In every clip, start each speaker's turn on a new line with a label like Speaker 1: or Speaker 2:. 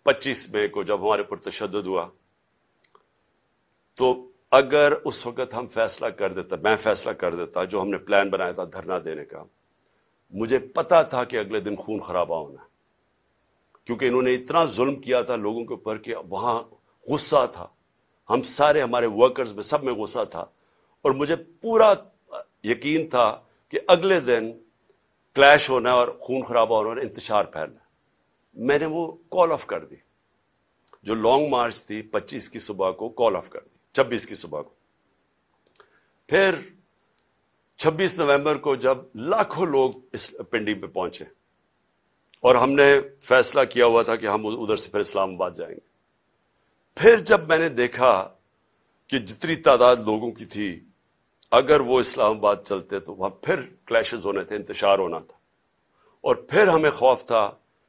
Speaker 1: 25 मई को जब हमारे पर तशद्दुद हुआ, तो अगर उस वक्त हम फैसला कर देता, मैं फैसला कर देता, जो हमने प्लान बनाया था धरना देने का, मुझे पता था कि अगले दिन खून खराबा होना है, क्योंकि इन्होंने इतना जुल्म किया था लोगों के ऊपर कि वहां गुस्सा था। हम सारे, हमारे वर्कर्स में, सब में गुस्सा था, और मुझे पूरा यकीन था कि अगले दिन क्लैश होना है और खून खराबा होना और इंतशार फैलना है। मैंने वो कॉल ऑफ कर दी। जो लॉन्ग मार्च थी 25 की सुबह को कॉल ऑफ कर दी, 26 की सुबह को। फिर 26 नवंबर को जब लाखों लोग इस पिंडी पे पहुंचे और हमने फैसला किया हुआ था कि हम उधर से फिर इस्लामाबाद जाएंगे, फिर जब मैंने देखा कि जितनी तादाद लोगों की थी, अगर वो इस्लामाबाद चलते तो वहां फिर क्लैशेस होने थे, इंतशार होना था, और फिर हमें खौफ था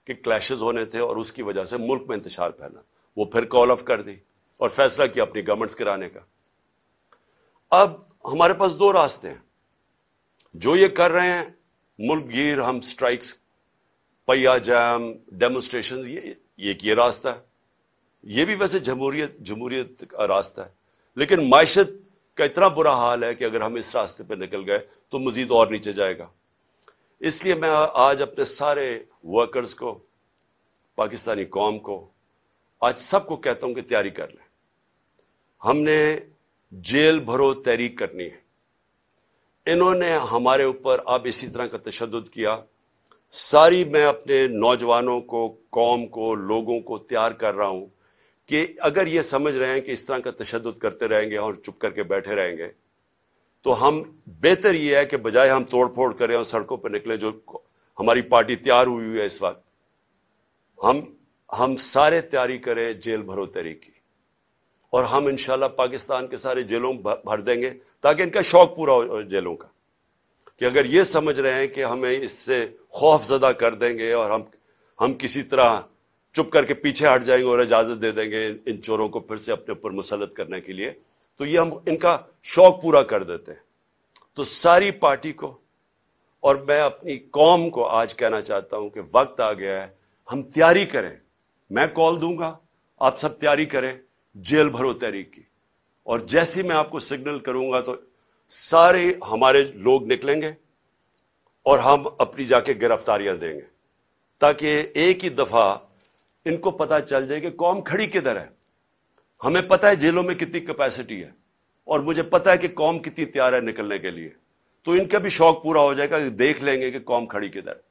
Speaker 1: कि क्लैशेस होने थे और उसकी वजह से मुल्क में इंतशार फैलना। वो फिर कॉल ऑफ कर दी और फैसला किया अपनी गवर्नमेंट्स गिराने का। अब हमारे पास दो रास्ते हैं। जो ये कर रहे हैं मुल्क गिर, हम स्ट्राइक्स, पहिया जाम, डेमोन्स्ट्रेशन, ये रास्ता है। ये भी वैसे जमहूरियत का रास्ता है, लेकिन मायशत का इतना बुरा हाल है कि अगर हम इस रास्ते पर निकल गए तो मजीद और नीचे जाएगा। इसलिए मैं आज अपने सारे वर्कर्स को, पाकिस्तानी कौम को, आज सबको कहता हूं कि तैयारी कर लें। हमने जेल भरो तहरीक करनी है। इन्होंने हमारे ऊपर अब इसी तरह का तशद्दुद किया। सारी मैं अपने नौजवानों को, कौम को, लोगों को तैयार कर रहा हूं कि अगर ये समझ रहे हैं कि इस तरह का तशद्दुद करते रहेंगे और चुप करके बैठे रहेंगे, तो हम, बेहतर यह है कि बजाय हम तोड़ फोड़ करें और सड़कों पर निकले, जो हमारी पार्टी तैयार हुई है इस वक्त, हम सारे तैयारी करें जेल भरो तहरीक की, और हम इंशाल्लाह पाकिस्तान के सारे जेलों भर देंगे ताकि इनका शौक पूरा हो जेलों का, कि अगर ये समझ रहे हैं कि हमें इससे खौफजदा कर देंगे और हम किसी तरह चुप करके पीछे हट जाएंगे और इजाजत दे देंगे इन चोरों को फिर से अपने ऊपर मुसल्लत करने के लिए, तो ये हम इनका शौक पूरा कर देते हैं। तो सारी पार्टी को और मैं अपनी कौम को आज कहना चाहता हूं कि वक्त आ गया है, हम तैयारी करें। मैं कॉल दूंगा, आप सब तैयारी करें जेल भरो तहरीक की, और जैसे मैं आपको सिग्नल करूंगा तो सारे हमारे लोग निकलेंगे और हम अपनी जाके गिरफ्तारियां देंगे, ताकि एक ही दफा इनको पता चल जाए कि कौम खड़ी किधर है। हमें पता है जेलों में कितनी कैपेसिटी है, और मुझे पता है कि कौम कितनी तैयार है निकलने के लिए, तो इनका भी शौक पूरा हो जाएगा कि देख लेंगे कि कौम खड़ी किधर है।